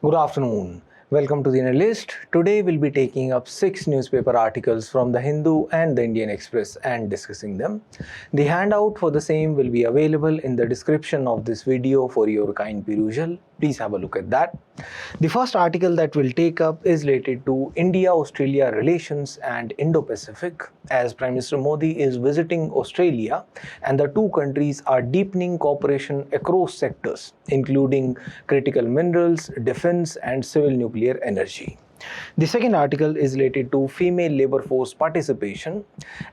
Good afternoon. Welcome to the Analyst. Today we'll be taking up 6 newspaper articles from the Hindu and the Indian Express and discussing them. The handout for the same will be available in the description of this video for your kind perusal. Please have a look at that. The first article that we'll take up is related to India-Australia relations and Indo-Pacific, as Prime Minister Modi is visiting Australia and the two countries are deepening cooperation across sectors, including critical minerals, defense and civil nuclear energy. The second article is related to female labor force participation,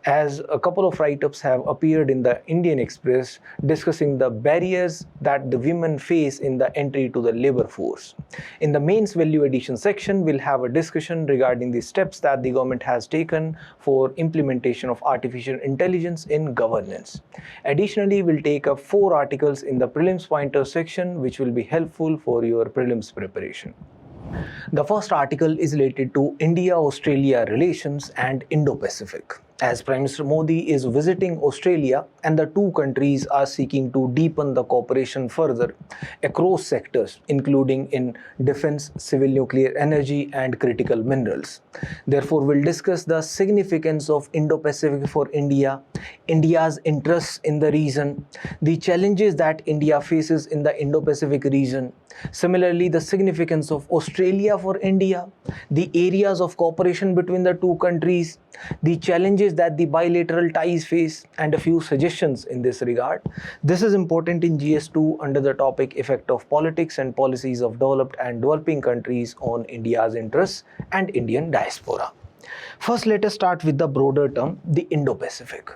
as a couple of write-ups have appeared in the Indian Express discussing the barriers that the women face in the entry to the labor force. In the mains value addition section, we'll have a discussion regarding the steps that the government has taken for implementation of artificial intelligence in governance. Additionally, we'll take up 4 articles in the prelims pointer section, which will be helpful for your prelims preparation. The first article is related to India-Australia relations and Indo-Pacific, as Prime Minister Modi is visiting Australia and the two countries are seeking to deepen the cooperation further across sectors, including in defense, civil nuclear energy and critical minerals. Therefore, we'll discuss the significance of Indo-Pacific for India, India's interests in the region, the challenges that India faces in the Indo-Pacific region, similarly the significance of Australia for India, the areas of cooperation between the two countries, the challenges that the bilateral ties face, and a few suggestions in this regard. This is important in GS2 under the topic Effect of Politics and Policies of Developed and Developing Countries on India's Interests and Indian Diaspora. First, let us start with the broader term, the Indo-Pacific.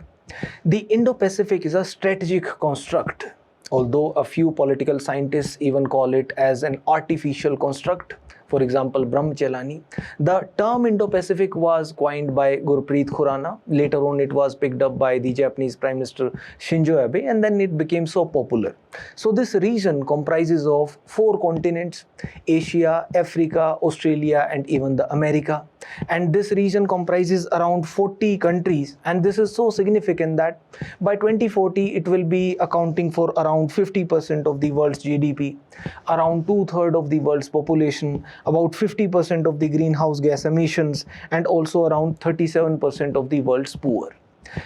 The Indo-Pacific is a strategic construct, although a few political scientists even call it as an artificial construct. For example, Brahmachalani. The term Indo-Pacific was coined by Gurpreet Khurana. Later on, it was picked up by the Japanese Prime Minister Shinzo Abe, and then it became so popular. So this region comprises of 4 continents: Asia, Africa, Australia, and even the America. And this region comprises around 40 countries, and this is so significant that by 2040 it will be accounting for around 50% of the world's GDP, around 2/3 of the world's population, about 50% of the greenhouse gas emissions, and also around 37% of the world's poor.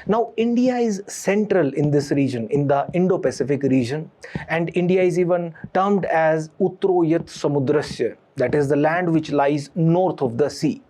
Now, India is central in this region, in the Indo-Pacific region, and India is even termed as Uttroyat Samudrasya, that is the land which lies north of the sea.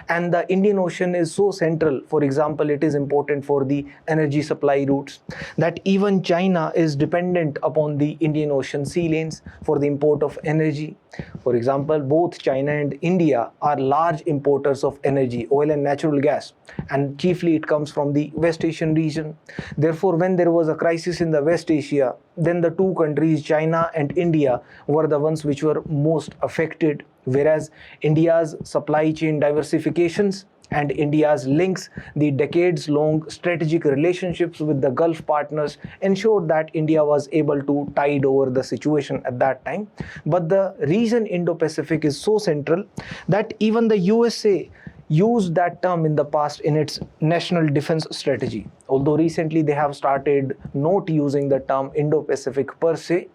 And the Indian Ocean is so central. For example, it is important for the energy supply routes, that even China is dependent upon the Indian Ocean sea lanes for the import of energy. For example, both China and India are large importers of energy, oil and natural gas, and chiefly it comes from the West Asian region. Therefore, when there was a crisis in the West Asia, then the two countries, China and India, were the ones which were most affected, whereas India's supply chain diversifications and India's links, the decades-long strategic relationships with the Gulf partners, ensured that India was able to tide over the situation at that time. But the region Indo-Pacific is so central that even the USA used that term in the past in its national defense strategy, although recently they have started not using the term Indo-Pacific per se,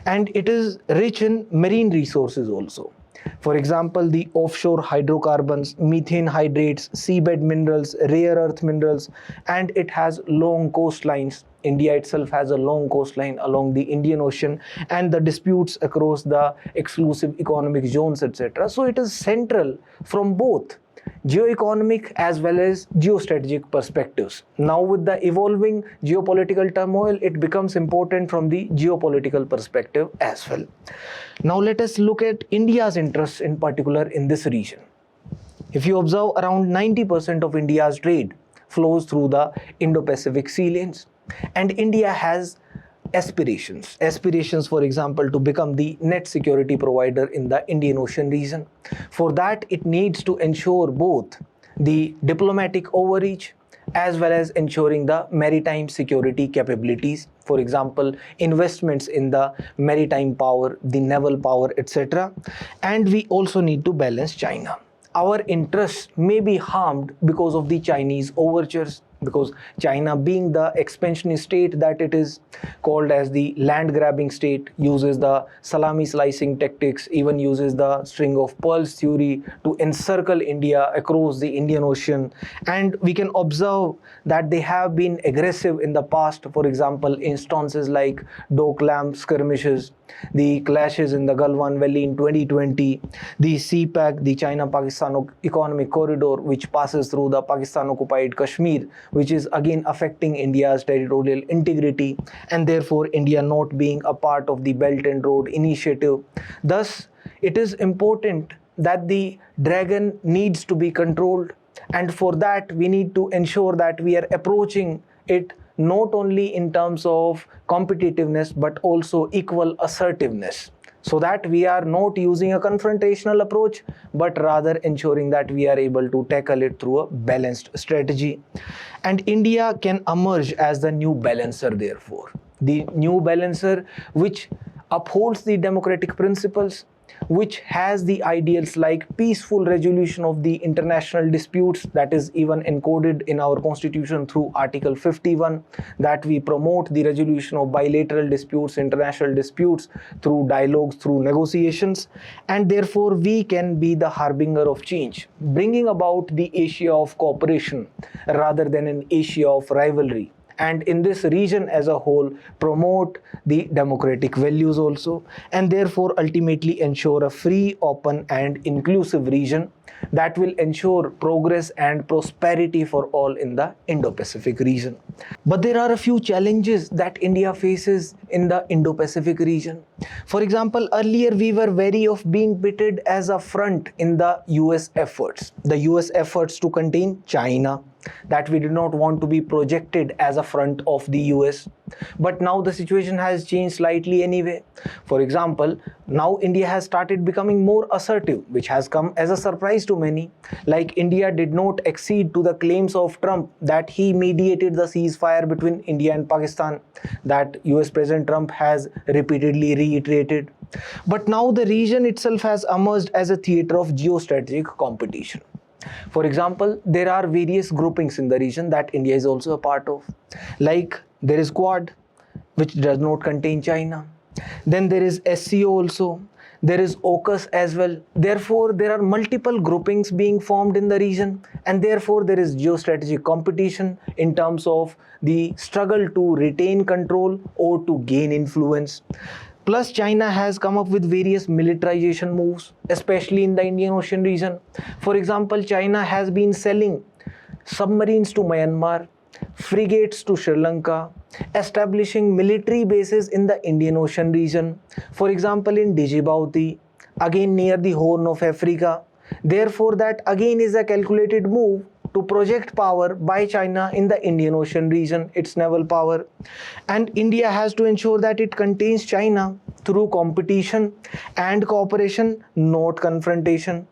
and it is rich in marine resources also. For example, the offshore hydrocarbons, methane hydrates, seabed minerals, rare earth minerals, and it has long coastlines. India itself has a long coastline along the Indian Ocean, and the disputes across the exclusive economic zones, etc. So it is central from both geoeconomic as well as geostrategic perspectives. Now, with the evolving geopolitical turmoil, it becomes important from the geopolitical perspective as well. Now, let us look at India's interests in particular in this region. If you observe, around 90% of India's trade flows through the Indo-Pacific sea lanes, and India has aspirations, for example, to become the net security provider in the Indian Ocean region. For that, it needs to ensure both the diplomatic overreach as well as ensuring the maritime security capabilities. For example, investments in the maritime power, the naval power, etc. And we also need to balance China. Our interests may be harmed because of the Chinese overtures. because China, being the expansionist state that it is, called as the land grabbing state, uses the salami slicing tactics, even uses the string of pearls theory to encircle India across the Indian Ocean. And we can observe that they have been aggressive in the past. For example, instances like Doklam skirmishes, the clashes in the Galwan Valley in 2020, the CPAC, the China-Pakistan Economic Corridor, which passes through the Pakistan-occupied Kashmir, which is again affecting India's territorial integrity, and therefore India not being a part of the Belt and Road Initiative. Thus, it is important that the dragon needs to be controlled, and for that we need to ensure that we are approaching it not only in terms of competitiveness but also equal assertiveness, so that we are not using a confrontational approach but rather ensuring that we are able to tackle it through a balanced strategy. And India can emerge as the new balancer, therefore the new balancer which upholds the democratic principles, which has the ideals like peaceful resolution of the international disputes, that is even encoded in our constitution through Article 51, that we promote the resolution of bilateral disputes, international disputes, through dialogues, through negotiations, and therefore we can be the harbinger of change, bringing about the Asia of cooperation rather than an Asia of rivalry, and in this region as a whole promote the democratic values also, and therefore ultimately ensure a free, open and inclusive region that will ensure progress and prosperity for all in the Indo-Pacific region. But there are a few challenges that India faces in the Indo-Pacific region. For example, earlier we were wary of being pitted as a front in the US efforts to contain China, that we did not want to be projected as a front of the US. But now the situation has changed slightly anyway. For example, now India has started becoming more assertive, which has come as a surprise to many. Like, India did not accede to the claims of Trump that he mediated the ceasefire between India and Pakistan, that US President Trump has repeatedly reiterated. But now the region itself has emerged as a theater of geostrategic competition. For example, there are various groupings in the region that India is also a part of. Like, there is Quad, which does not contain China. Then there is SCO also. There is AUKUS as well. Therefore, there are multiple groupings being formed in the region, and therefore there is geostrategic competition in terms of the struggle to retain control or to gain influence. Plus, China has come up with various militarization moves, especially in the Indian Ocean region. For example, China has been selling submarines to Myanmar, frigates to Sri Lanka, establishing military bases in the Indian Ocean region. For example, in Djibouti, again near the Horn of Africa. Therefore, that again is a calculated move to project power by China in the Indian Ocean region, its naval power. And India has to ensure that it contains China through competition and cooperation, not confrontation.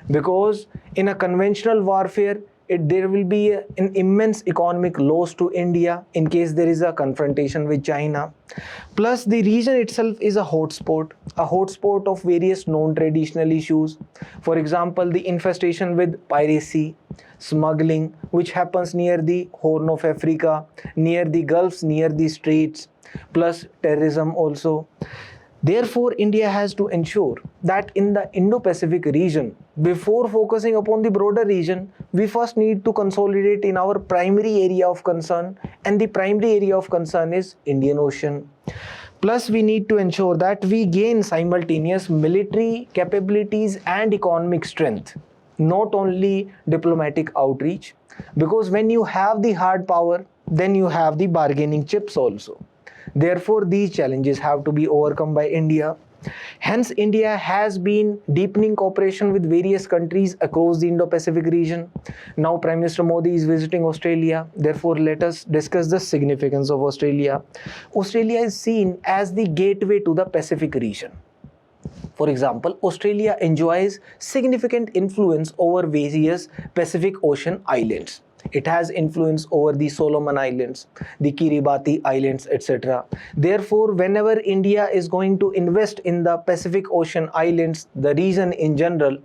Because in a conventional warfare, there will be an immense economic loss to India in case there is a confrontation with China. Plus, the region itself is a hotspot of various non-traditional issues. For example, the infestation with piracy, smuggling, which happens near the Horn of Africa, near the Gulfs, near the Straits, plus terrorism also. Therefore, India has to ensure that in the Indo-Pacific region, before focusing upon the broader region, we first need to consolidate in our primary area of concern, and the primary area of concern is Indian Ocean. Plus, we need to ensure that we gain simultaneous military capabilities and economic strength, not only diplomatic outreach, because when you have the hard power, then you have the bargaining chips also. Therefore, these challenges have to be overcome by India. Hence, India has been deepening cooperation with various countries across the Indo-Pacific region. Now, Prime Minister Modi is visiting Australia. Therefore, let us discuss the significance of Australia. Australia is seen as the gateway to the Pacific region. For example, Australia enjoys significant influence over various Pacific Ocean islands. It has influence over the Solomon Islands, the Kiribati Islands, etc. Therefore, whenever India is going to invest in the Pacific Ocean islands, the region in general,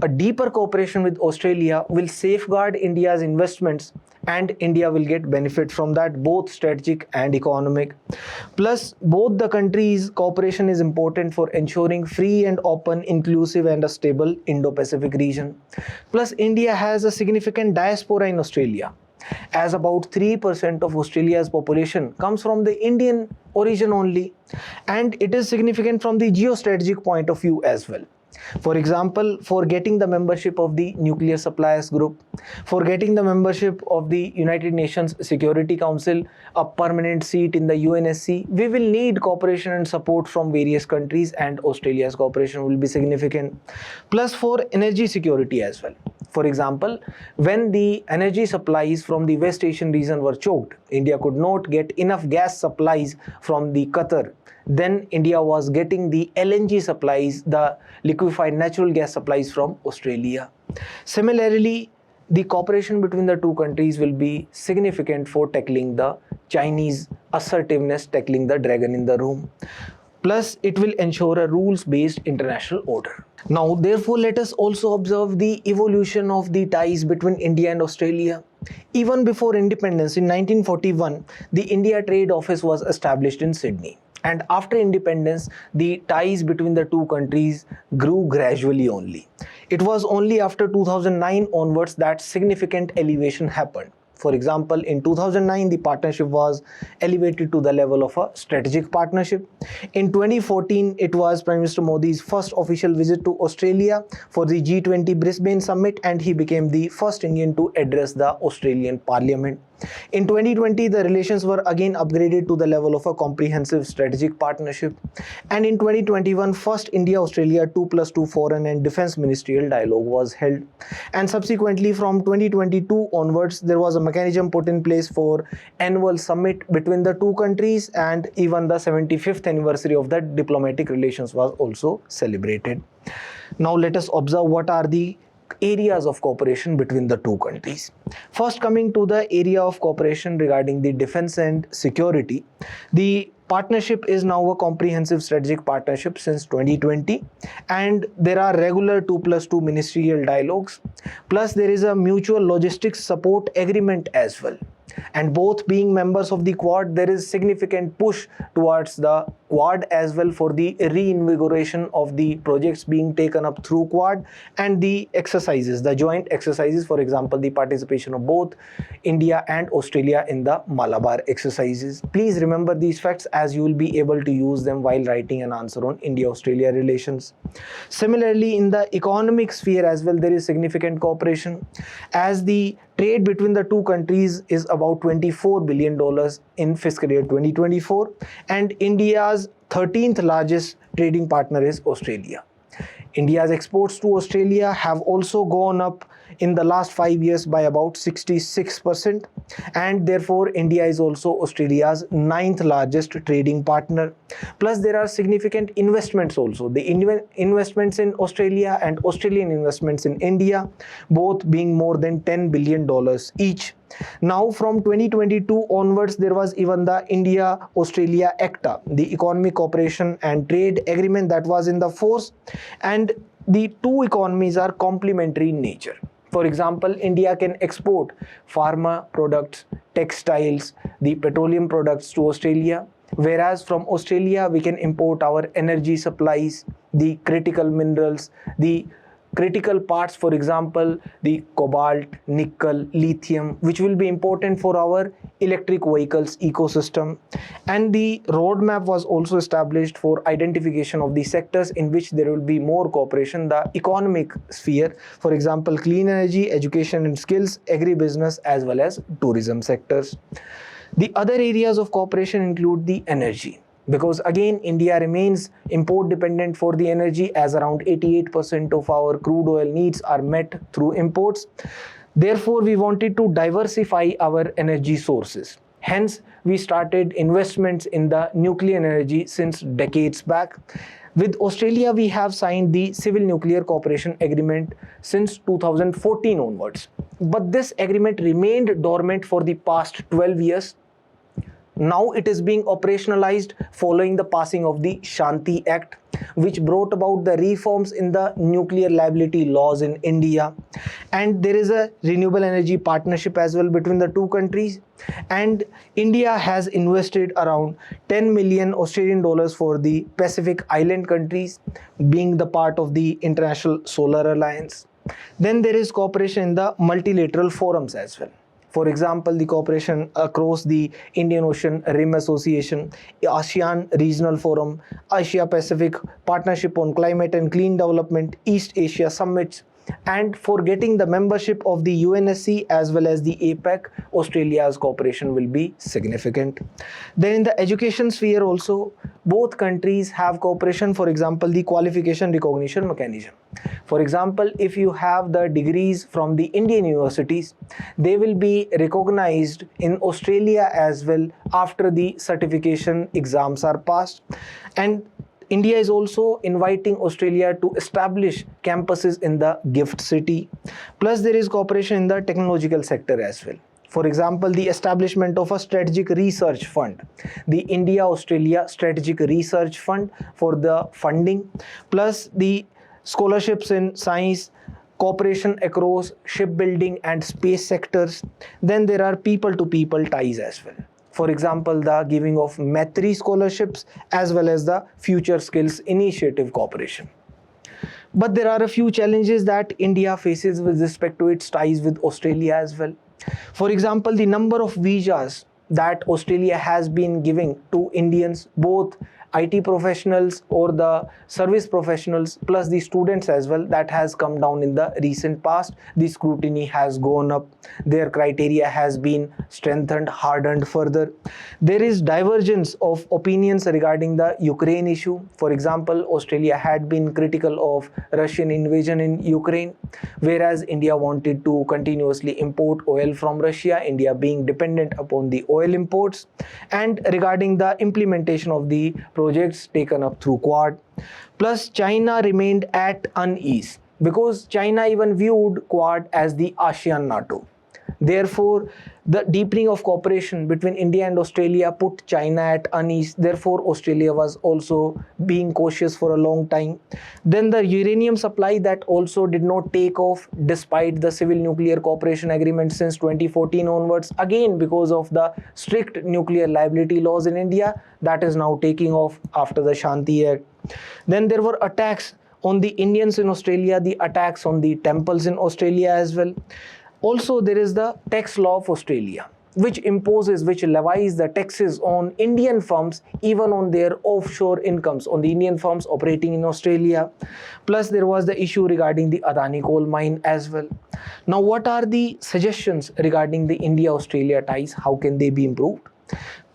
a deeper cooperation with Australia will safeguard India's investments, and India will get benefit from that, both strategic and economic. Plus, both the countries' cooperation is important for ensuring free and open, inclusive and a stable Indo-Pacific region. Plus, India has a significant diaspora in Australia, as about 3% of Australia's population comes from the Indian origin only, and it is significant from the geostrategic point of view as well. For example, for getting the membership of the Nuclear Suppliers Group, for getting the membership of the United Nations Security Council, a permanent seat in the UNSC, we will need cooperation and support from various countries, and Australia's cooperation will be significant. Plus, for energy security as well. For example, when the energy supplies from the West Asian region were choked, India could not get enough gas supplies from the Qatar. Then India was getting the LNG supplies, the liquefied natural gas supplies from Australia. Similarly, the cooperation between the two countries will be significant for tackling the Chinese assertiveness, tackling the dragon in the room. Plus, it will ensure a rules-based international order. Now, therefore, let us also observe the evolution of the ties between India and Australia. Even before independence in 1941, the India Trade Office was established in Sydney. And after independence, the ties between the two countries grew gradually only. It was only after 2009 onwards that significant elevation happened. For example, in 2009, the partnership was elevated to the level of a strategic partnership. In 2014, it was Prime Minister Modi's first official visit to Australia for the G20 Brisbane Summit, and he became the first Indian to address the Australian Parliament. In 2020, the relations were again upgraded to the level of a comprehensive strategic partnership. And in 2021, first India-Australia 2+2 foreign and defense ministerial dialogue was held. And subsequently, from 2022 onwards, there was a mechanism put in place for annual summit between the two countries, and even the 75th anniversary of the diplomatic relations was also celebrated. Now let us observe what are the areas of cooperation between the two countries. First, coming to the area of cooperation regarding the defense and security, the partnership is now a comprehensive strategic partnership since 2020, and there are regular 2+2 ministerial dialogues. Plus, there is a mutual logistics support agreement as well. And both being members of the Quad, there is significant push towards the Quad as well for the reinvigoration of the projects being taken up through Quad and the exercises, the joint exercises, for example, the participation of both India and Australia in the Malabar exercises. Please remember these facts, as you will be able to use them while writing an answer on India-Australia relations. Similarly, in the economic sphere as well, there is significant cooperation, as the trade between the two countries is about $24 billion in fiscal year 2024, and India's 13th largest trading partner is Australia. India's exports to Australia have also gone up in the last 5 years by about 66%, and therefore India is also Australia's 9th largest trading partner. Plus, there are significant investments also. The investments in Australia and Australian investments in India, both being more than $10 billion each. Now, from 2022 onwards, there was even the India-Australia ACTA, the Economic Cooperation and Trade Agreement, that was in the force, and the two economies are complementary in nature. For example, India can export pharma products, textiles, the petroleum products to Australia, whereas from Australia we can import our energy supplies, the critical minerals, the critical parts, for example, the cobalt, nickel, lithium, which will be important for our electric vehicles ecosystem. And the roadmap was also established for identification of the sectors in which there will be more cooperation, the economic sphere, for example, clean energy, education and skills, agribusiness, as well as tourism sectors. The other areas of cooperation include the energy, because again India remains import dependent for the energy, as around 88% of our crude oil needs are met through imports. Therefore, we wanted to diversify our energy sources. Hence, we started investments in the nuclear energy since decades back. With Australia, we have signed the Civil Nuclear Cooperation Agreement since 2014 onwards. But this agreement remained dormant for the past 12 years. Now it is being operationalized following the passing of the Shanti Act, which brought about the reforms in the nuclear liability laws in India. And there is a renewable energy partnership as well between the two countries. And India has invested around 10 million Australian dollars for the Pacific Island countries, being the part of the International Solar Alliance. Then there is cooperation in the multilateral forums as well. For example, the cooperation across the Indian Ocean Rim Association, ASEAN Regional Forum, Asia Pacific Partnership on Climate and Clean Development, East Asia Summits, and for getting the membership of the UNSC as well as the APEC, Australia's cooperation will be significant. Then in the education sphere also, both countries have cooperation, for example, the qualification recognition mechanism. For example, if you have the degrees from the Indian universities, they will be recognized in Australia as well after the certification exams are passed. And India is also inviting Australia to establish campuses in the gift city. Plus, there is cooperation in the technological sector as well. For example, the establishment of a strategic research fund, the India-Australia Strategic Research Fund for the funding, plus the scholarships in science, cooperation across shipbuilding and space sectors. Then there are people-to-people ties as well. For example, the giving of Maitri scholarships as well as the Future Skills Initiative cooperation. But there are a few challenges that India faces with respect to its ties with Australia as well. For example, the number of visas that Australia has been giving to Indians, both IT professionals or the service professionals, plus the students as well, that has come down in the recent past. The scrutiny has gone up. Their criteria has been strengthened, hardened further. There is divergence of opinions regarding the Ukraine issue. For example, Australia had been critical of Russian invasion in Ukraine, whereas India wanted to continuously import oil from Russia, India being dependent upon the oil imports. And regarding the implementation of the projects taken up through Quad. Plus, China remained at unease because China even viewed Quad as the ASEAN NATO. Therefore, the deepening of cooperation between India and Australia put China at unease. Therefore, Australia was also being cautious for a long time. Then the uranium supply that also did not take off despite the civil nuclear cooperation agreement since 2014 onwards. Again, because of the strict nuclear liability laws in India, that is now taking off after the Shanti Act. Then there were attacks on the Indians in Australia, the attacks on the temples in Australia as well. Also, there is the tax law of Australia, which levies the taxes on Indian firms, even on their offshore incomes, on the Indian firms operating in Australia. Plus, there was the issue regarding the Adani coal mine as well. Now, what are the suggestions regarding the India-Australia ties? How can they be improved?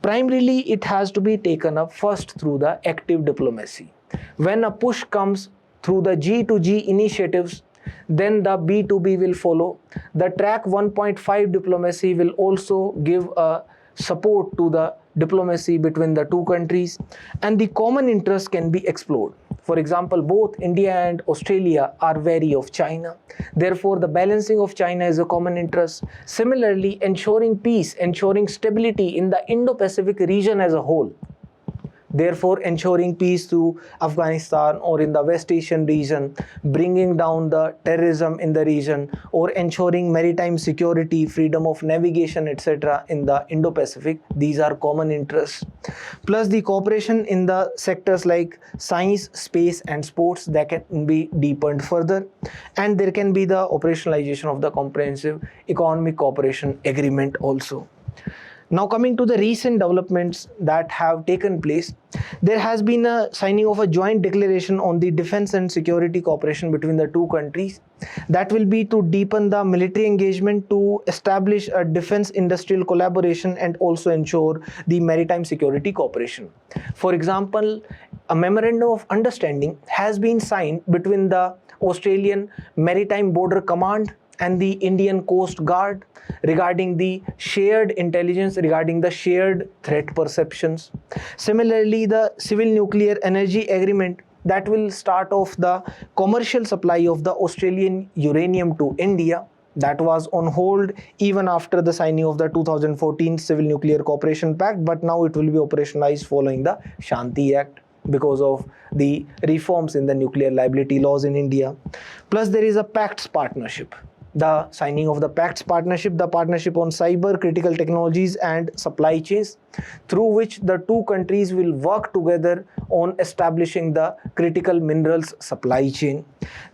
Primarily, it has to be taken up first through the active diplomacy. When a push comes through the G2G initiatives, then the B2B will follow. The track 1.5 diplomacy will also give a support to the diplomacy between the two countries, and the common interests can be explored. For example, both India and Australia are wary of China. Therefore, the balancing of China is a common interest. Similarly, ensuring peace, ensuring stability in the Indo-Pacific region as a whole. Therefore, ensuring peace to Afghanistan or in the West Asian region, bringing down the terrorism in the region, or ensuring maritime security, freedom of navigation, etc. in the Indo-Pacific, these are common interests. Plus, the cooperation in the sectors like science, space, and sports that can be deepened further. And there can be the operationalization of the Comprehensive Economic Cooperation Agreement also. Now, coming to the recent developments that have taken place, there has been a signing of a joint declaration on the defense and security cooperation between the two countries. That will be to deepen the military engagement, to establish a defense industrial collaboration, and also ensure the maritime security cooperation. For example, a memorandum of understanding has been signed between the Australian Maritime Border Command and the Indian Coast Guard regarding the shared intelligence, regarding the shared threat perceptions. Similarly, the Civil Nuclear Energy Agreement that will start off the commercial supply of the Australian uranium to India. that was on hold even after the signing of the 2014 Civil Nuclear Cooperation Pact, but now it will be operationalized following the Shanti Act because of the reforms in the nuclear liability laws in India. Plus, there is a PACTS partnership. The signing of the PACTS partnership, the partnership on cyber, critical technologies and supply chains, through which the two countries will work together on establishing the critical minerals supply chain.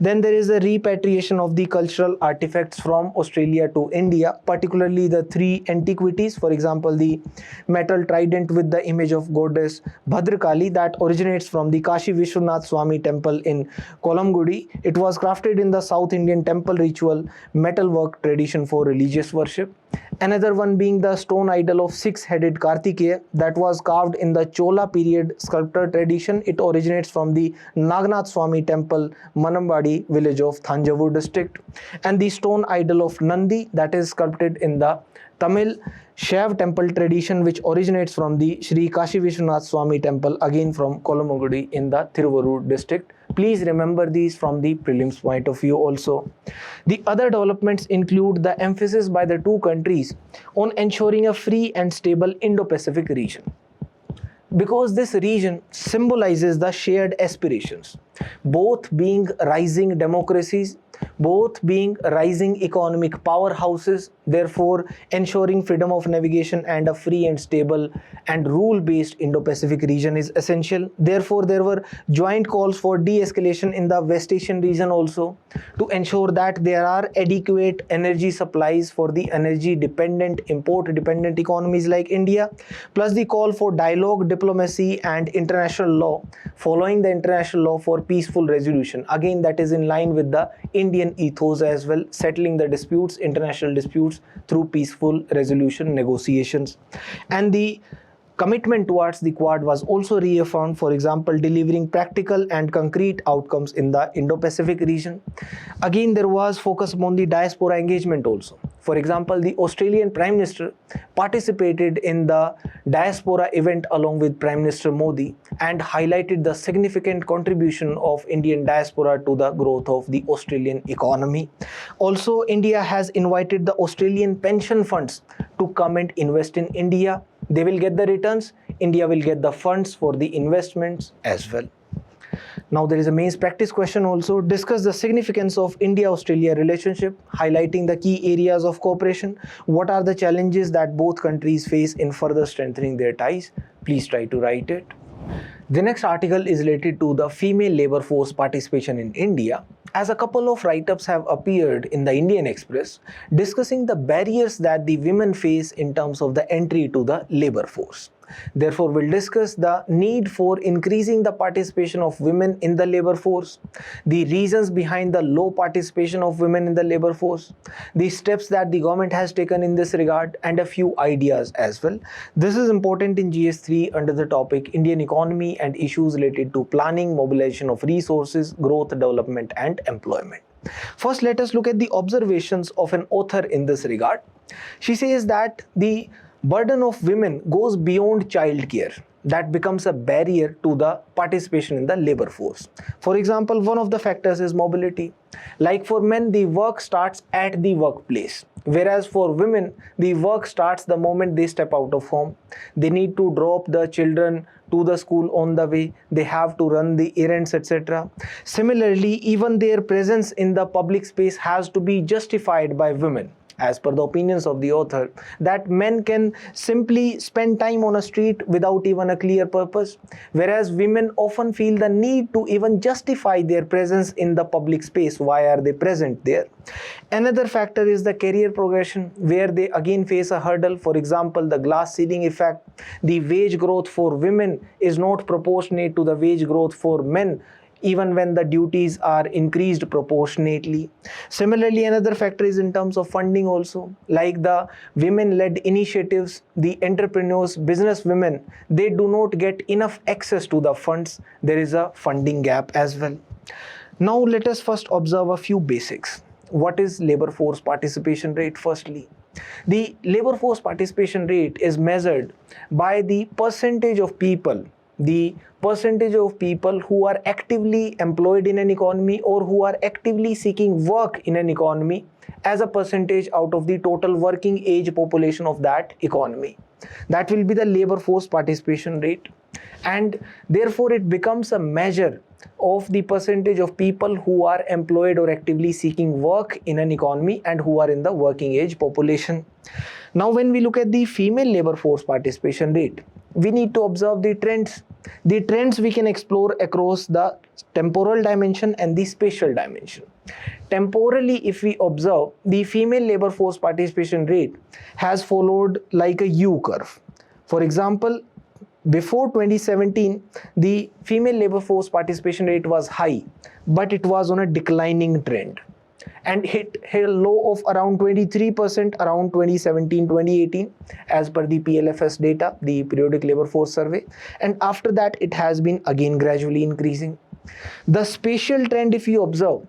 Then there is a repatriation of the cultural artifacts from Australia to India, particularly the three antiquities. For example, the metal trident with the image of goddess Bhadrakali that originates from the Kashi Vishwanath Swami temple in Kolamgudi. It was crafted in the South Indian temple ritual metalwork tradition for religious worship. Another one being the stone idol of six-headed Kartikeya that was carved in the Chola period sculptor tradition. It originates from the Nagnath Swami temple, Manambadi village of Thanjavur district. And the stone idol of Nandi that is sculpted in the Tamil Shaiv temple tradition, which originates from the Sri Kashi Vishwanath Swami temple, again from Kolamugudi in the Thiruvarur district. Please remember these from the prelims point of view also. The other developments include the emphasis by the two countries on ensuring a free and stable Indo-Pacific region, because this region symbolizes the shared aspirations, both being rising democracies, both being rising economic powerhouses, therefore ensuring freedom of navigation and a free and stable and rule-based Indo-Pacific region is essential. Therefore, there were joint calls for de-escalation in the West Asian region also, to ensure that there are adequate energy supplies for the energy-dependent, import-dependent economies like India, plus the call for dialogue, diplomacy and international law, following the international law for peaceful resolution. Again, that is in line with the Indian ethos as well, settling the disputes, international disputes through peaceful resolution negotiations. And the commitment towards the Quad was also reaffirmed, for example, delivering practical and concrete outcomes in the Indo-Pacific region. Again, there was focus on the diaspora engagement also. For example, the Australian Prime Minister participated in the diaspora event along with Prime Minister Modi and highlighted the significant contribution of Indian diaspora to the growth of the Australian economy. Also, India has invited the Australian pension funds to come and invest in India. They will get the returns, India will get the funds for the investments as well. Now there is a mains practice question also. Discuss the significance of India-Australia relationship, highlighting the key areas of cooperation. What are the challenges that both countries face in further strengthening their ties? Please try to write it. The next article is related to the female labor force participation in India, as a couple of write-ups have appeared in the Indian Express discussing the barriers that the women face in terms of the entry to the labor force. Therefore, we'll discuss the need for increasing the participation of women in the labor force, the reasons behind the low participation of women in the labor force, the steps that the government has taken in this regard, and a few ideas as well. This is important in GS3 under the topic Indian economy and issues related to planning, mobilization of resources, growth, development, and employment. First, let us look at the observations of an author in this regard. She says that the burden of women goes beyond childcare. That becomes a barrier to the participation in the labor force. For example, one of the factors is mobility. Like for men, the work starts at the workplace, whereas for women, the work starts the moment they step out of home. They need to drop the children to the school on the way, they have to run the errands, etc. Similarly, even their presence in the public space has to be justified by women, as per the opinions of the author, that men can simply spend time on a street without even a clear purpose, whereas women often feel the need to even justify their presence in the public space. Why are they present there? Another factor is the career progression, where they again face a hurdle. For example, the glass ceiling effect. The wage growth for women is not proportionate to the wage growth for men, even when the duties are increased proportionately. Similarly, another factor is in terms of funding also, like the women-led initiatives, the entrepreneurs, business women, they do not get enough access to the funds. There is a funding gap as well. Now let us first observe a few basics. What is labor force participation rate? Firstly, the labor force participation rate is measured by the percentage of people the percentage of people who are actively employed in an economy or who are actively seeking work in an economy as a percentage out of the total working age population of that economy. That will be the labor force participation rate, and therefore it becomes a measure of the percentage of people who are employed or actively seeking work in an economy and who are in the working age population. Now when we look at the female labor force participation rate, we need to observe the trends. The trends we can explore across the temporal dimension and the spatial dimension. Temporally, if we observe, the female labor force participation rate has followed like a U curve. For example, before 2017, the female labor force participation rate was high, but it was on a declining trend and hit a low of around 23% around 2017-2018 as per the PLFS data, the Periodic Labor Force Survey, and after that it has been again gradually increasing. The spatial trend, if you observe,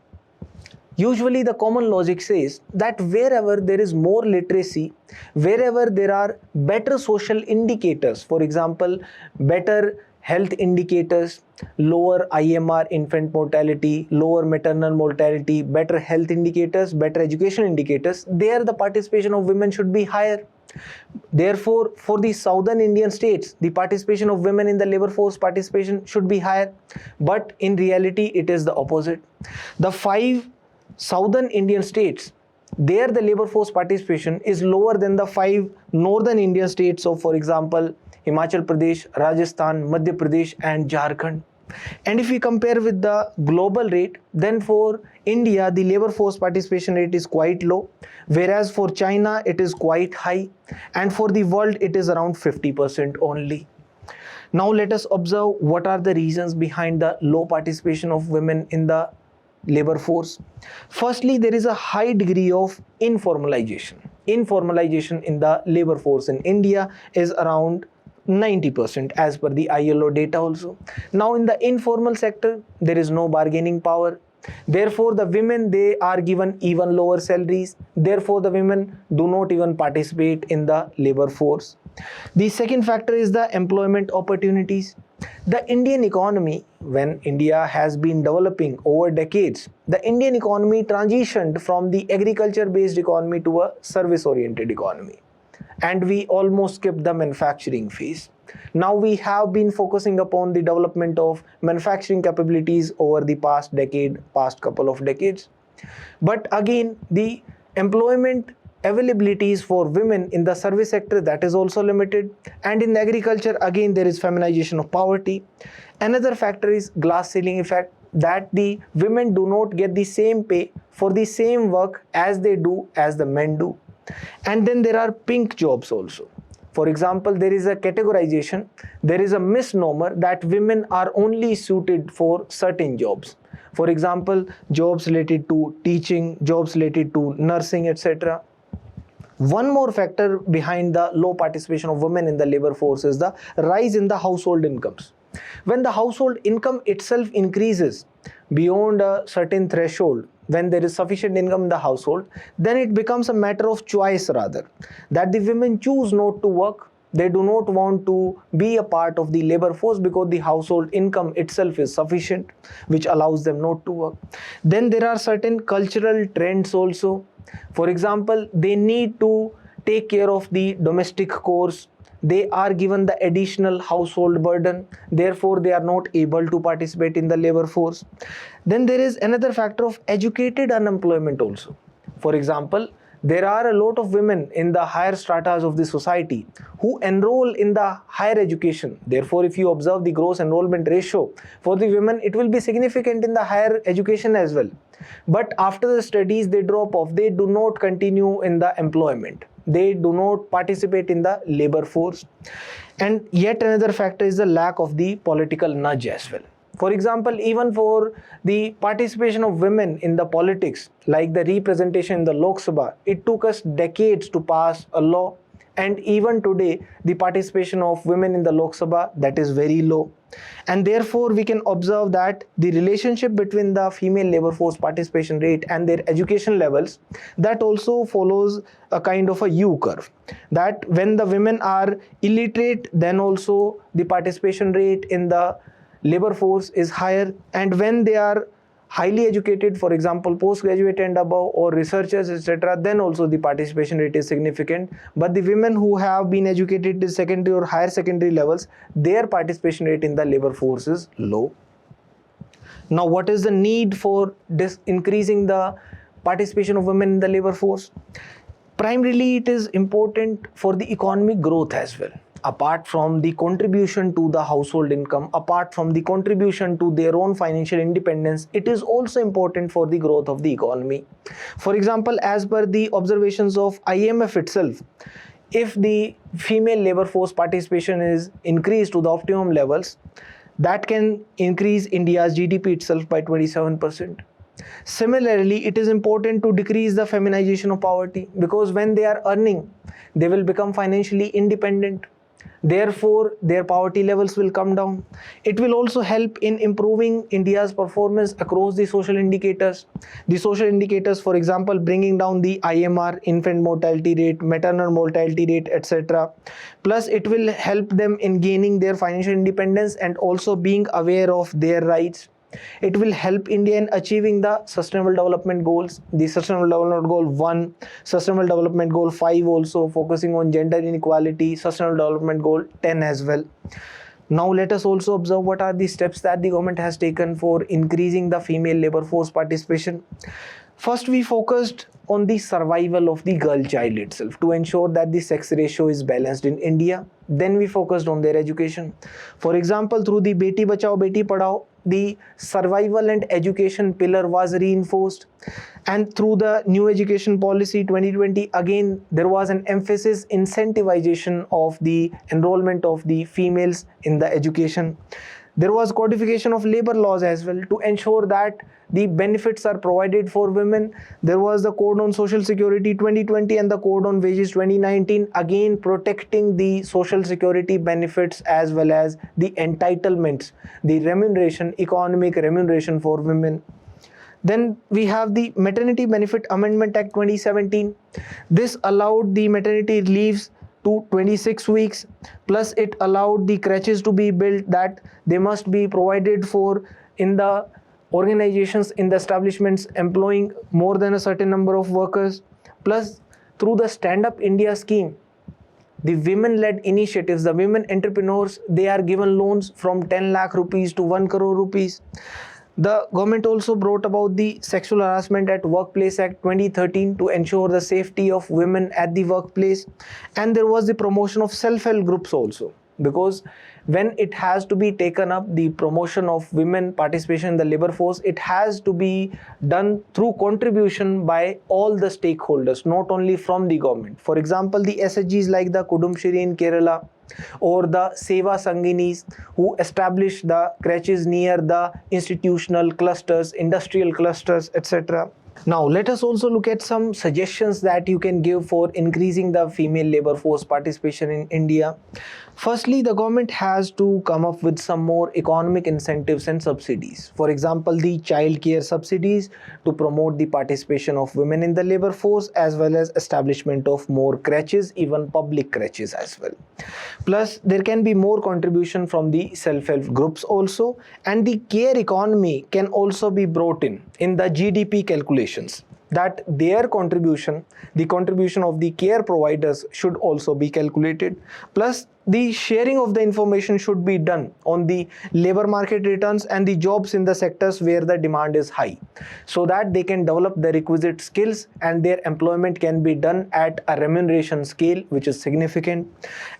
usually the common logic says that wherever there is more literacy, wherever there are better social indicators, for example, better health indicators, lower IMR infant mortality, lower maternal mortality, better health indicators, better education indicators, there the participation of women should be higher. Therefore, for the southern Indian states, the participation of women in the labor force participation should be higher. But in reality, it is the opposite. The 5 southern Indian states, there the labor force participation is lower than the 5 northern Indian states of, for example, Himachal Pradesh, Rajasthan, Madhya Pradesh and Jharkhand. And if we compare with the global rate, then for India, the labor force participation rate is quite low, whereas for China, it is quite high, and for the world, it is around 50% only. Now let us observe what are the reasons behind the low participation of women in the labor force. Firstly, there is a high degree of informalization. Informalization in the labor force in India is around 90% as per the ILO data also. Now in the informal sector, there is no bargaining power. Therefore, the women, they are given even lower salaries. Therefore, the women do not even participate in the labor force. The second factor is the employment opportunities. The Indian economy, when India has been developing over decades, the Indian economy transitioned from the agriculture-based economy to a service-oriented economy. And we almost skipped the manufacturing phase. Now we have been focusing upon the development of manufacturing capabilities over the past couple of decades. But again, the employment availabilities for women in the service sector, that is also limited. And in agriculture, again, there is feminization of poverty. Another factor is glass ceiling effect, that the women do not get the same pay for the same work as they do as the men do. And then there are pink jobs also. For example, there is a categorization, there is a misnomer that women are only suited for certain jobs. For example, jobs related to teaching, jobs related to nursing, etc. One more factor behind the low participation of women in the labor force is the rise in the household incomes. When the household income itself increases beyond a certain threshold, when there is sufficient income in the household, then it becomes a matter of choice rather, that the women choose not to work. They do not want to be a part of the labor force because the household income itself is sufficient, which allows them not to work. Then there are certain cultural trends also. For example, they need to take care of the domestic chores. They are given the additional household burden, therefore they are not able to participate in the labor force. Then there is another factor of educated unemployment also. For example, there are a lot of women in the higher stratas of the society who enroll in the higher education. Therefore, if you observe the gross enrollment ratio for the women, it will be significant in the higher education as well. But after the studies, they drop off. They do not continue in the employment. They do not participate in the labor force. And yet another factor is the lack of the political nudge as well. For example, even for the participation of women in the politics, like the representation in the Lok Sabha, it took us decades to pass a law. and even today the participation of women in the Lok Sabha, that is very low. And therefore we can observe that the relationship between the female labor force participation rate and their education levels, that also follows a kind of a U curve, that when the women are illiterate, then also the participation rate in the labor force is higher, and when they are highly educated, for example postgraduate and above or researchers, etc., then also the participation rate is significant. But the women who have been educated to secondary or higher secondary levels, their participation rate in the labor force is low. Now what is the need for increasing the participation of women in the labor force? Primarily it is important for the economic growth as well. Apart from the contribution to the household income, apart from the contribution to their own financial independence, it is also important for the growth of the economy. For example, as per the observations of IMF itself, if the female labor force participation is increased to the optimum levels, that can increase India's GDP itself by 27%. Similarly, it is important to decrease the feminization of poverty, because when they are earning, they will become financially independent. Therefore, their poverty levels will come down. It will also help in improving India's performance across the social indicators. The social indicators, for example, bringing down the IMR, infant mortality rate, maternal mortality rate, etc. Plus, it will help them in gaining their financial independence and also being aware of their rights. It will help India in achieving the Sustainable Development Goals, the Sustainable Development Goal 1, Sustainable Development Goal 5 also focusing on gender inequality, Sustainable Development Goal 10 as well. Now let us also observe what are the steps that the government has taken for increasing the female labor force participation. First, we focused on the survival of the girl child itself to ensure that the sex ratio is balanced in India. Then we focused on their education. For example, through the Beti Bachao Beti Padhao, the survival and education pillar was reinforced, and through the new education policy 2020, again there was an emphasis incentivization of the enrollment of the females in the education. There was codification of labor laws as well to ensure that the benefits are provided for women. There was the Code on Social Security 2020 and the Code on Wages 2019, again protecting the social security benefits as well as the entitlements, the remuneration, economic remuneration for women. Then we have the Maternity Benefit Amendment Act 2017. This allowed the maternity leaves to 26 weeks, plus it allowed the crèches to be built, that they must be provided for in the organizations, in the establishments employing more than a certain number of workers. Plus, through the Stand Up India scheme, the women-led initiatives, the women entrepreneurs, they are given loans from 10 lakh rupees to 1 crore rupees. The government also brought about the Sexual Harassment at Workplace Act 2013 to ensure the safety of women at the workplace. And there was the promotion of self-help groups also, because when it has to be taken up, the promotion of women participation in the labor force, it has to be done through contribution by all the stakeholders, not only from the government. For example, the SHGs like the Kudumshri in Kerala, or the Seva Sanginis who established the crèches near the institutional clusters, industrial clusters, etc. Now let us also look at some suggestions that you can give for increasing the female labor force participation in India. Firstly, the government has to come up with some more economic incentives and subsidies. For example, the child care subsidies to promote the participation of women in the labor force, as well as establishment of more crèches, even public crèches as well. Plus, there can be more contribution from the self-help groups also, and the care economy can also be brought in the GDP calculations, that their contribution, the contribution of the care providers should also be calculated. Plus, the sharing of the information should be done on the labor market returns and the jobs in the sectors where the demand is high, so that they can develop the requisite skills and their employment can be done at a remuneration scale which is significant.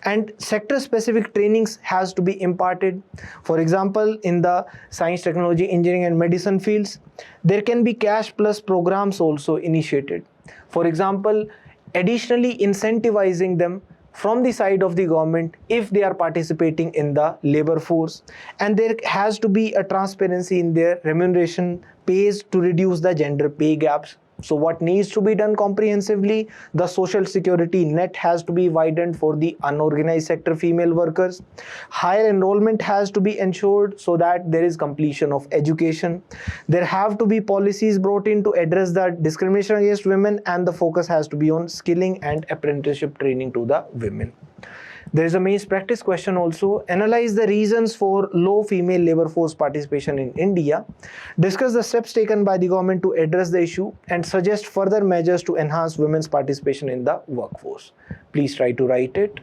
And sector specific trainings has to be imparted. For example, in the science, technology, engineering and medicine fields, there can be cash plus programs also initiated. For example, additionally incentivizing them from the side of the government if they are participating in the labor force, and there has to be a transparency in their remuneration pays to reduce the gender pay gaps. So what needs to be done comprehensively? The social security net has to be widened for the unorganized sector female workers. Higher enrollment has to be ensured so that there is completion of education. There have to be policies brought in to address the discrimination against women, and the focus has to be on skilling and apprenticeship training to the women. There is a mains practice question also. Analyze the reasons for low female labor force participation in India. Discuss the steps taken by the government to address the issue and suggest further measures to enhance women's participation in the workforce. Please try to write it.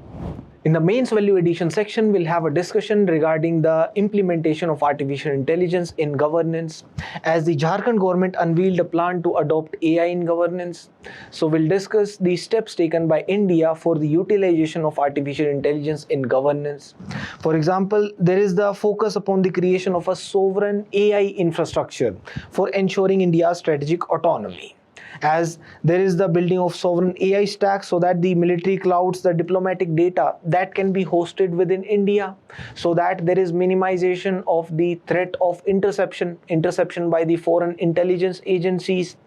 In the mains value addition section, we'll have a discussion regarding the implementation of artificial intelligence in governance, as the Jharkhand government unveiled a plan to adopt AI in governance. So we'll discuss the steps taken by India for the utilization of artificial intelligence in governance. For example, there is the focus upon the creation of a sovereign AI infrastructure for ensuring India's strategic autonomy, as there is the building of sovereign AI stack so that the military clouds, the diplomatic data that can be hosted within India, so that there is minimization of the threat of interception by the foreign intelligence agencies.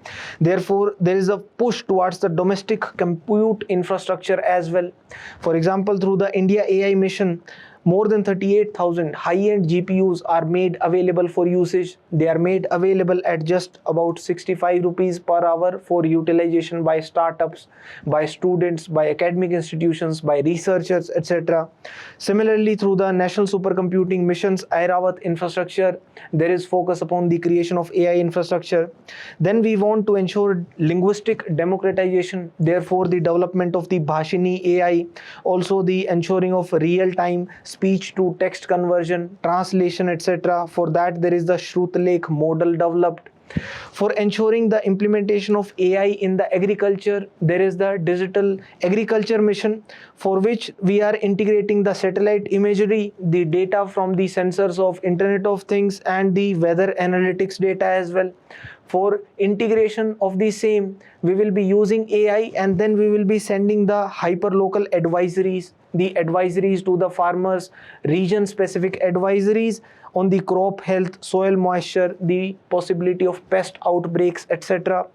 Therefore, there is a push towards the domestic compute infrastructure as well. For example, through the India AI mission, more than 38,000 high-end GPUs are made available for usage. They are made available at just about 65 rupees per hour for utilization by startups, by students, by academic institutions, by researchers, etc. Similarly, through the National Supercomputing Mission's Airawat infrastructure, there is focus upon the creation of AI infrastructure. Then we want to ensure linguistic democratization, therefore the development of the Bhashini AI, also the ensuring of real-time speech to text conversion, translation, etc. For that, there is the Shrutlekh model developed. For ensuring the implementation of AI in the agriculture, there is the Digital Agriculture Mission, for which we are integrating the satellite imagery, the data from the sensors of Internet of Things, and the weather analytics data as well. For integration of the same, we will be using AI, and then we will be sending the hyperlocal advisories, the advisories to the farmers, region-specific advisories on the crop health, soil moisture, the possibility of pest outbreaks, etc.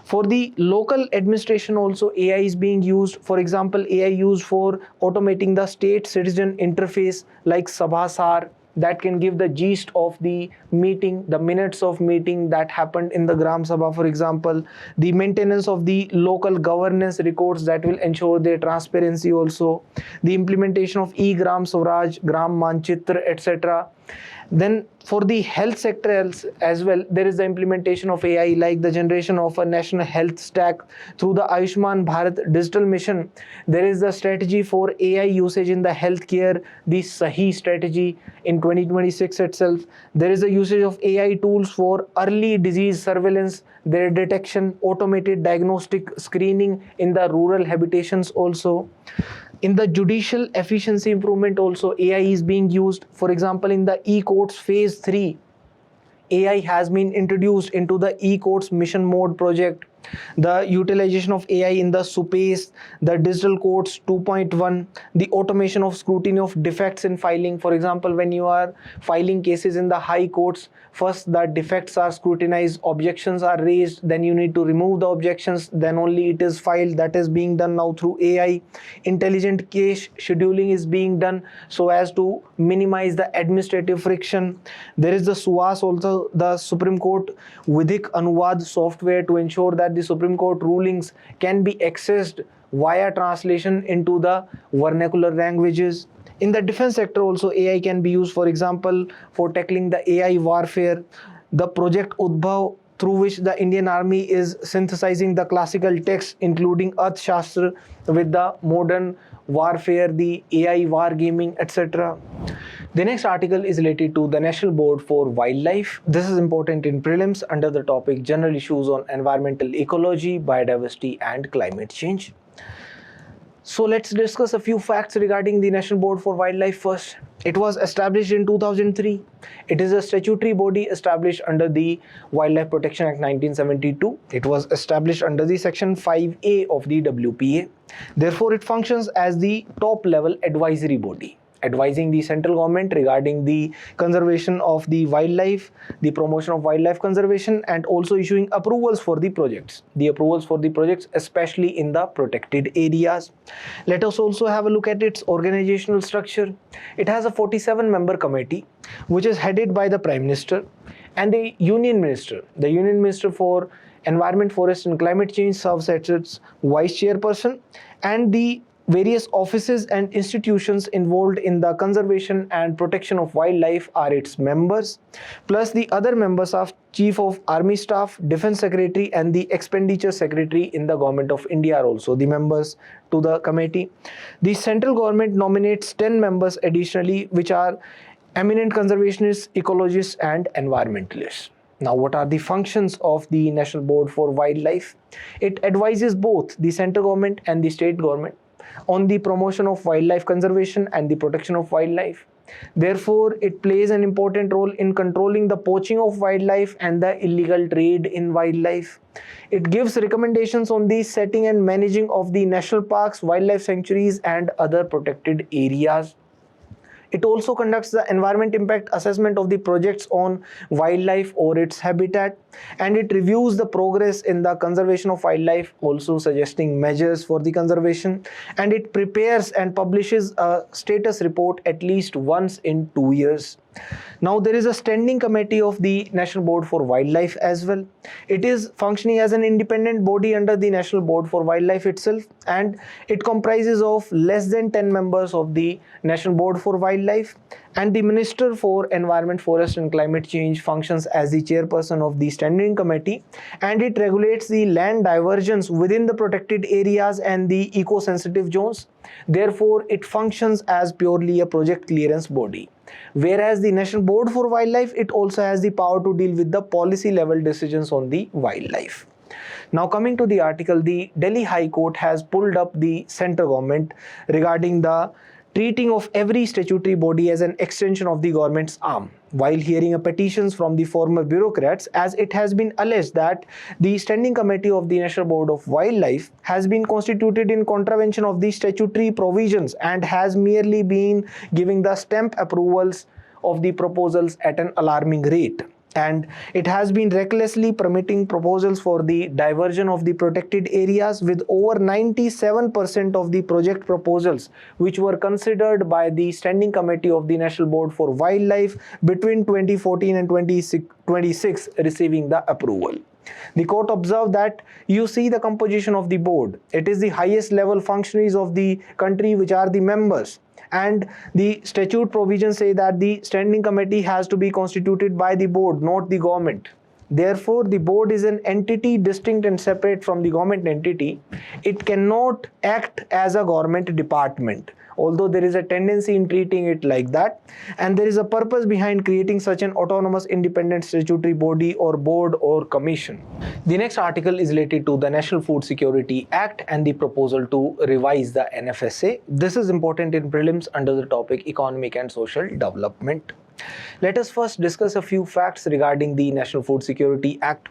For the local administration also, AI is being used. For example, AI used for automating the state citizen interface like Sabhasar, that can give the gist of the meeting, the minutes of meeting that happened in the Gram Sabha, for example, the maintenance of the local governance records that will ensure their transparency also, the implementation of e-Gram Swaraj, Gram Manchitra, etc. Then for the health sector as well, there is the implementation of AI, like the generation of a national health stack through the Ayushman Bharat digital mission. There is the strategy for AI usage in the healthcare, the Sahi strategy in 2026 itself. There is the usage of AI tools for early disease surveillance, their detection, automated diagnostic screening in the rural habitations also. In the judicial efficiency improvement also, AI is being used. For example, in the e-courts phase 3, AI has been introduced into the e-courts mission mode project. The utilization of AI in the SUPACE, the digital courts 2.1, the automation of scrutiny of defects in filing. For example, when you are filing cases in the high courts, first the defects are scrutinized, objections are raised, then you need to remove the objections, then only it is filed. That is being done now through AI. Intelligent case scheduling is being done so as to minimize the administrative friction. There is the SUAS also, the Supreme Court Vidhik Anuvad software, to ensure that the Supreme Court rulings can be accessed via translation into the vernacular languages. In the defense sector also, AI can be used, for example, for tackling the AI warfare. The project Udbhav, through which the Indian Army is synthesizing the classical texts, including Arthashastra, with the modern warfare, the AI wargaming, etc. The next article is related to the National Board for Wildlife. This is important in prelims under the topic General Issues on Environmental Ecology, Biodiversity and Climate Change. So let's discuss a few facts regarding the National Board for Wildlife first. It was established in 2003. It is a statutory body established under the Wildlife Protection Act 1972. It was established under the Section 5A of the WPA. Therefore, it functions as the top level advisory body. advising the central government regarding the conservation of the wildlife, the promotion of wildlife conservation, and also issuing approvals for the projects. The approvals for the projects, especially in the protected areas. Let us also have a look at its organizational structure. It has a 47-member committee, which is headed by the Prime Minister and the Union Minister. The Union Minister for Environment, Forest and Climate Change serves as its vice chairperson, and the various offices and institutions involved in the conservation and protection of wildlife are its members, plus the other members of Chief of Army Staff, Defense Secretary and the Expenditure Secretary in the Government of India are also the members to the committee. The central government nominates 10 members additionally, which are eminent conservationists, ecologists and environmentalists. Now, what are the functions of the National Board for Wildlife? It advises both the central government and the state government on the promotion of wildlife conservation and the protection of wildlife. Therefore, it plays an important role in controlling the poaching of wildlife and the illegal trade in wildlife. It gives recommendations on the setting and managing of the national parks, wildlife sanctuaries and other protected areas. It also conducts the environment impact assessment of the projects on wildlife or its habitat, and it reviews the progress in the conservation of wildlife, also suggesting measures for the conservation, and it prepares and publishes a status report at least once in 2 years. Now, there is a standing committee of the National Board for Wildlife as well. It is functioning as an independent body under the National Board for Wildlife itself, and it comprises of less than 10 members of the National Board for Wildlife, and the Minister for Environment, Forest and Climate Change functions as the chairperson of the standing committee, and it regulates the land diversions within the protected areas and the eco-sensitive zones. Therefore, it functions as purely a project clearance body. Whereas the National Board for Wildlife, it also has the power to deal with the policy level decisions on the wildlife. Now, coming to the article, the Delhi High Court has pulled up the central government regarding the treating of every statutory body as an extension of the government's arm, while hearing petitions from the former bureaucrats, as it has been alleged that the Standing Committee of the National Board of Wildlife has been constituted in contravention of the statutory provisions and has merely been giving the stamp approvals of the proposals at an alarming rate. And it has been recklessly permitting proposals for the diversion of the protected areas, with over 97% of the project proposals which were considered by the Standing Committee of the National Board for Wildlife between 2014 and 2026 receiving the approval. The court observed that you see the composition of the board. It is the highest level functionaries of the country which are the members. And the statute provisions say that the standing committee has to be constituted by the board, not the government. Therefore, the board is an entity distinct and separate from the government entity. It cannot act as a government department, although there is a tendency in treating it like that. And there is a purpose behind creating such an autonomous independent statutory body or board or commission. The next article is related to the National Food Security Act and the proposal to revise the NFSA. This is important in prelims under the topic Economic and Social Development. Let us first discuss a few facts regarding the National Food Security Act.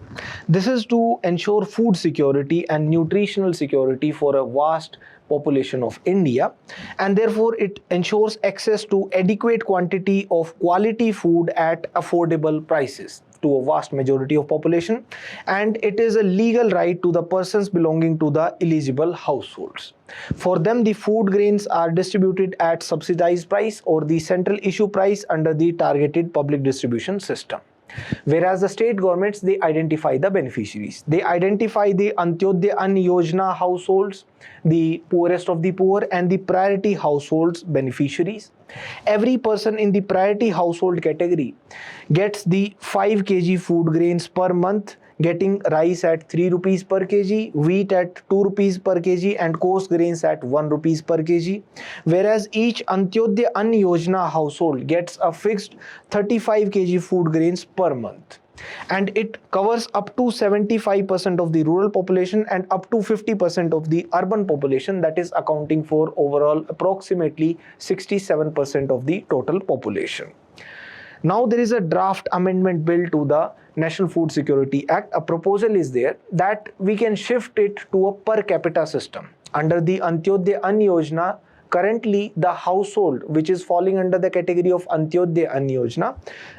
This is to ensure food security and nutritional security for a vast population of India, and therefore it ensures access to adequate quantity of quality food at affordable prices to a vast majority of population, and it is a legal right to the persons belonging to the eligible households. For them, the food grains are distributed at subsidized price or the central issue price under the targeted public distribution system. Whereas the state governments, they identify the beneficiaries. They identify the Antyodaya Ann Yojana households, the poorest of the poor, and the priority households beneficiaries. Every person in the priority household category gets the 5 kg food grains per month, getting rice at 3 rupees per kg, wheat at 2 rupees per kg, and coarse grains at 1 rupees per kg. Whereas each Antyodaya Ann Yojana household gets a fixed 35 kg food grains per month. And it covers up to 75% of the rural population and up to 50% of the urban population, that is accounting for overall approximately 67% of the total population. Now there is a draft amendment bill to the National Food Security Act. A proposal is there that we can shift it to a per capita system. Under the Antyodaya Ann Yojana, currently the household which is falling under the category of Antyodaya Ann Yojana,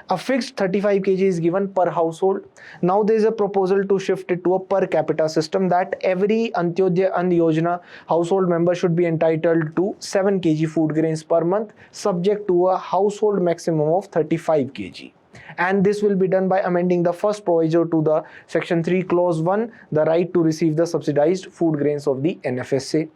a fixed 35 kg is given per household. Now there is a proposal to shift it to a per capita system, that every Antyodaya Ann Yojana household member should be entitled to 7 kg food grains per month, subject to a household maximum of 35 kg. And this will be done by amending the first proviso to the section 3 clause 1, the right to receive the subsidized food grains of the NFSA.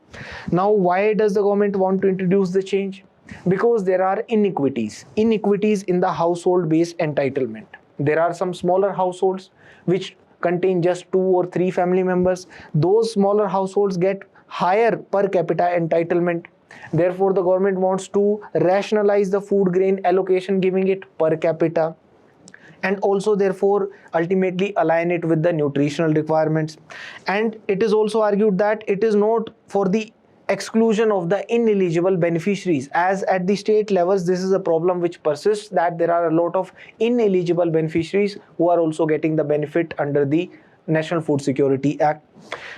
Now why does the government want to introduce the change? Because there are inequities in the household based entitlement. There are some smaller households which contain just 2 or 3 family members. Those smaller households get higher per capita entitlement. Therefore the government wants to rationalize the food grain allocation, giving it per capita, and also therefore ultimately align it with the nutritional requirements. And it is also argued that it is not for the exclusion of the ineligible beneficiaries, as at the state levels this is a problem which persists, that there are a lot of ineligible beneficiaries who are also getting the benefit under the National Food Security Act.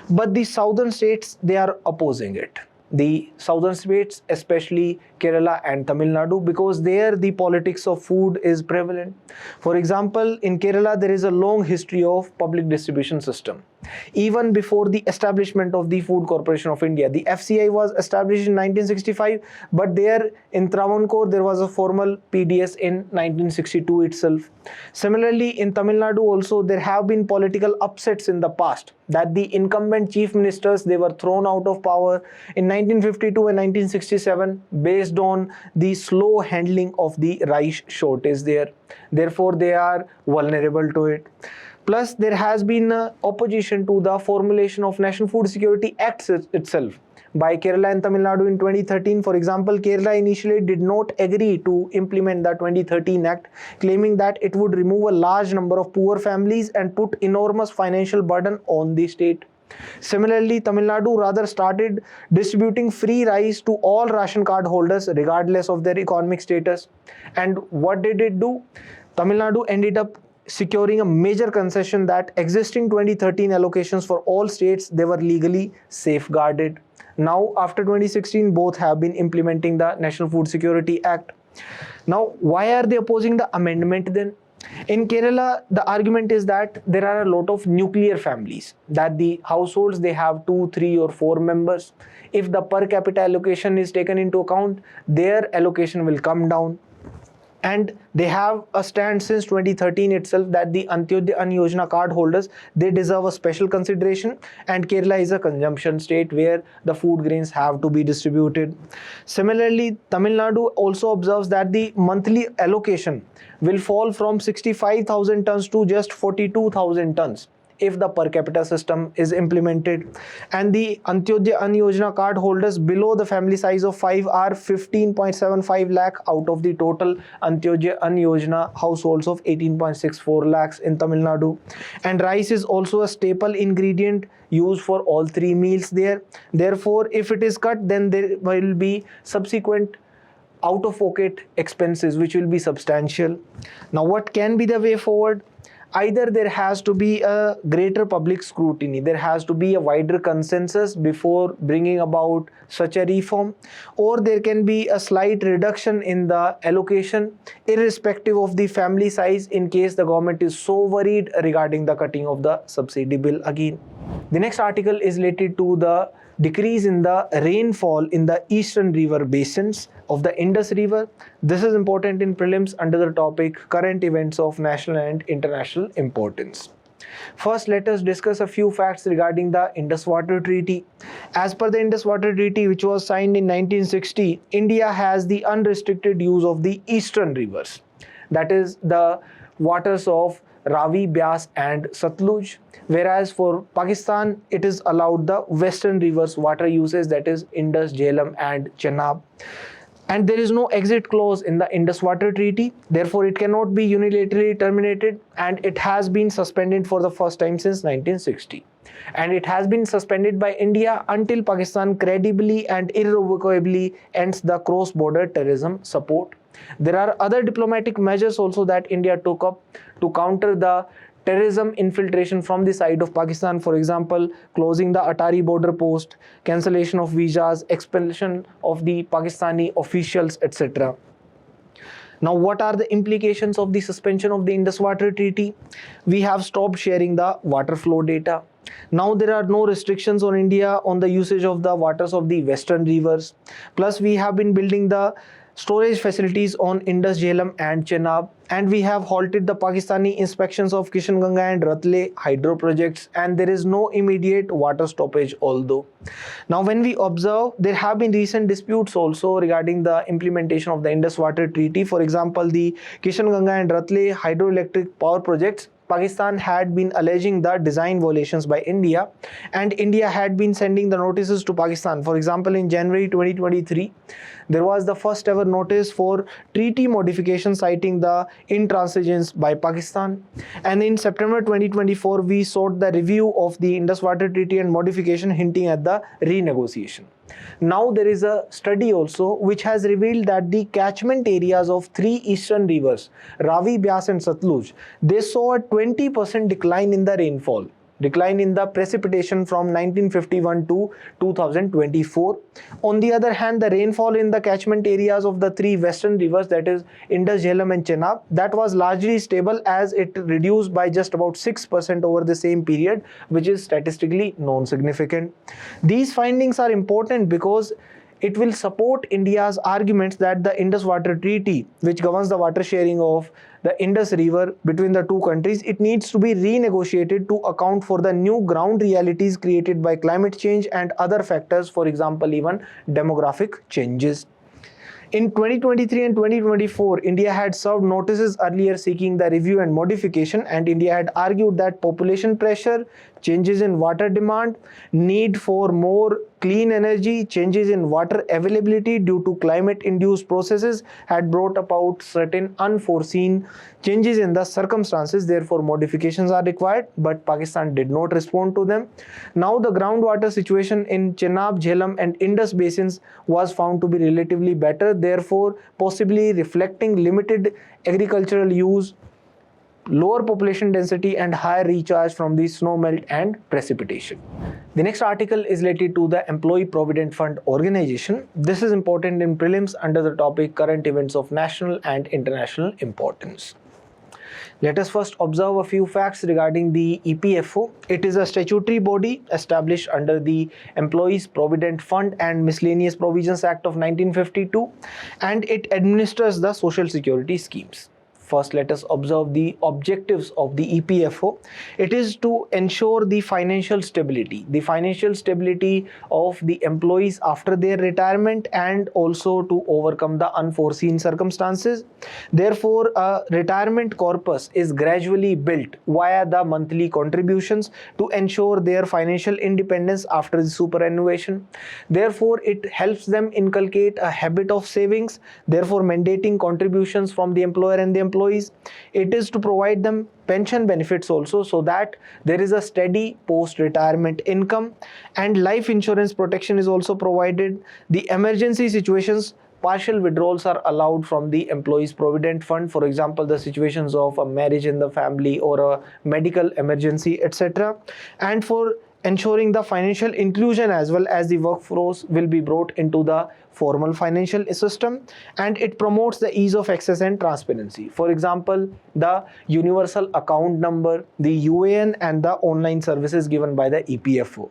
But the southern states, they are opposing it. The southern states, especially Kerala and Tamil Nadu, because there the politics of food is prevalent. For example, in Kerala there is a long history of public distribution system. Even before the establishment of the Food Corporation of India, the FCI was established in 1965, but there in Travancore there was a formal PDS in 1962 itself. Similarly, in Tamil Nadu also there have been political upsets in the past, that the incumbent chief ministers, they were thrown out of power in 1952 and 1967 based on the slow handling of the rice shortage there. Therefore they are vulnerable to it. Plus there has been opposition to the formulation of National Food Security Act itself by Kerala and Tamil Nadu in 2013. For example, Kerala initially did not agree to implement the 2013 Act, claiming that it would remove a large number of poor families and put enormous financial burden on the state. Similarly, Tamil Nadu rather started distributing free rice to all ration card holders regardless of their economic status. And what did it do? Tamil Nadu ended up securing a major concession that existing 2013 allocations for all states, they were legally safeguarded. Now after 2016, both have been implementing the National Food Security Act. Now why are they opposing the amendment then? In Kerala, the argument is that there are a lot of nuclear families, that the households, they have 2, 3 or 4 members. If the per capita allocation is taken into account, their allocation will come down. And they have a stand since 2013 itself that the Antyodaya Ann Yojana card holders, they deserve a special consideration, and Kerala is a consumption state where the food grains have to be distributed. Similarly, Tamil Nadu also observes that the monthly allocation will fall from 65,000 tons to just 42,000 tons if the per capita system is implemented. And the Antyodaya Ann Yojana card holders below the family size of 5 are 15.75 lakh out of the total Antyodaya Ann Yojana households of 18.64 lakhs in Tamil Nadu. And rice is also a staple ingredient used for all 3 meals there. Therefore, if it is cut, then there will be subsequent out-of-pocket expenses which will be substantial. Now what can be the way forward? Either there has to be a greater public scrutiny, there has to be a wider consensus before bringing about such a reform, or there can be a slight reduction in the allocation irrespective of the family size in case the government is so worried regarding the cutting of the subsidy bill again. The next article is related to the decrease in the rainfall in the eastern river basins of the Indus River. This is important in prelims under the topic current events of national and international importance. First, let us discuss a few facts regarding the Indus Water Treaty. As per the Indus Water Treaty, which was signed in 1960, India has the unrestricted use of the eastern rivers, that is the waters of Ravi, Byas and Satluj, whereas for Pakistan it is allowed the western rivers water uses, that is Indus, Jhelum and Chenab. And there is no exit clause in the Indus Water Treaty, therefore it cannot be unilaterally terminated, and it has been suspended for the first time since 1960. And it has been suspended by India until Pakistan credibly and irrevocably ends the cross-border terrorism support. There are other diplomatic measures also that India took up to counter the terrorism infiltration from the side of Pakistan, for example, closing the Atari border post, cancellation of visas, expulsion of the Pakistani officials, etc. Now, what are the implications of the suspension of the Indus Water Treaty? We have stopped sharing the water flow data. Now there are no restrictions on India on the usage of the waters of the western rivers. Plus, we have been building the storage facilities on Indus, Jhelum and Chenab, and we have halted the Pakistani inspections of Kishanganga and Ratle hydro projects, and there is no immediate water stoppage although. Now when we observe, there have been recent disputes also regarding the implementation of the Indus Water Treaty. For example, the Kishanganga and Ratle hydroelectric power projects, Pakistan had been alleging the design violations by India, and India had been sending the notices to Pakistan. For example, in January 2023, there was the first ever notice for treaty modification citing the intransigence by Pakistan. And in September 2024, we sought the review of the Indus Water Treaty and modification, hinting at the renegotiation. Now there is a study also which has revealed that the catchment areas of three eastern rivers, Ravi, Byas and Satluj, they saw a 20% decline in the rainfall, decline in the precipitation from 1951 to 2024. On the other hand, the rainfall in the catchment areas of the three western rivers, that is Indus, Jhelum and Chenab, that was largely stable as it reduced by just about 6% over the same period, which is statistically non-significant. These findings are important because it will support India's arguments that the Indus Water Treaty, which governs the water sharing of the Indus River between the two countries, it needs to be renegotiated to account for the new ground realities created by climate change and other factors, for example, even demographic changes. In 2023 and 2024, India had served notices earlier seeking the review and modification, and India had argued that population pressure, changes in water demand, need for more clean energy, changes in water availability due to climate-induced processes had brought about certain unforeseen changes in the circumstances. Therefore, modifications are required, but Pakistan did not respond to them. Now, the groundwater situation in Chenab, Jhelum and Indus basins was found to be relatively better, therefore possibly reflecting limited agricultural use, lower population density and higher recharge from the snow melt and precipitation. The next article is related to the Employee Provident Fund Organization. This is important in prelims under the topic Current Events of National and International Importance. Let us first observe a few facts regarding the EPFO. It is a statutory body established under the Employees Provident Fund and Miscellaneous Provisions Act of 1952, and it administers the social security schemes. First, let us observe the objectives of the EPFO. It is to ensure the financial stability of the employees after their retirement, and also to overcome the unforeseen circumstances. Therefore, a retirement corpus is gradually built via the monthly contributions to ensure their financial independence after the superannuation. Therefore, it helps them inculcate a habit of savings, therefore mandating contributions from the employer and the employees. It is to provide them pension benefits also, so that there is a steady post-retirement income, and life insurance protection is also provided. The emergency situations, partial withdrawals are allowed from the Employees Provident Fund, for example, the situations of a marriage in the family or a medical emergency, etc. And for ensuring the financial inclusion as well as the workforce will be brought into the formal financial system, and it promotes the ease of access and transparency. For example, the universal account number, the UAN and the online services given by the EPFO.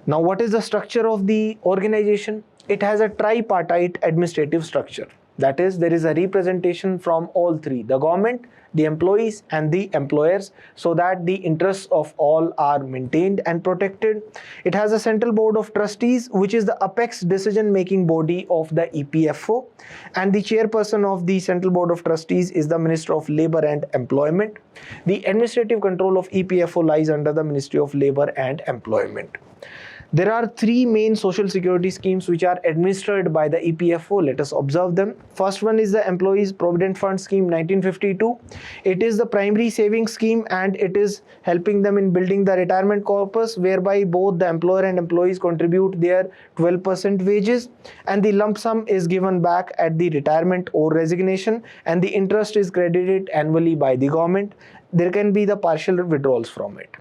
Now, what is the structure of the organization? It has a tripartite administrative structure. That is, there is a representation from all three, the government, the employees and the employers, so that the interests of all are maintained and protected. It has a central board of trustees, which is the apex decision-making body of the EPFO, and the chairperson of the central board of trustees is the Minister of Labour and Employment. The administrative control of EPFO lies under the Ministry of Labour and Employment. There are three main social security schemes which are administered by the EPFO. Let us observe them. First one is the Employees Provident Fund Scheme 1952. It is the primary savings scheme, and it is helping them in building the retirement corpus, whereby both the employer and employees contribute their 12% wages, and the lump sum is given back at the retirement or resignation, and the interest is credited annually by the government. there can be the partial withdrawals from it.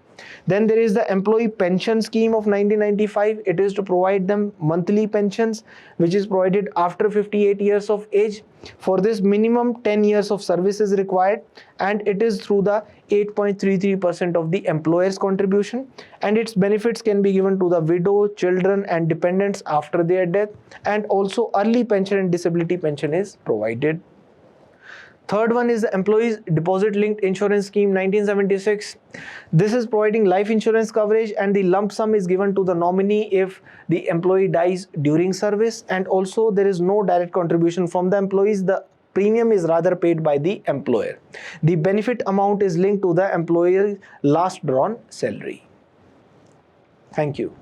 Then there is the employee pension scheme of 1995. It is to provide them monthly pensions, which is provided after 58 years of age. For this, minimum 10 years of service is required, and it is through the 8.33% of the employer's contribution, and its benefits can be given to the widow, children and dependents after their death, and also early pension and disability pension is provided. Third one is the Employees Deposit Linked Insurance Scheme 1976. This is providing life insurance coverage, and the lump sum is given to the nominee if the employee dies during service, and also there is no direct contribution from the employees. The premium is rather paid by the employer. The benefit amount is linked to the employer's last drawn salary. Thank you.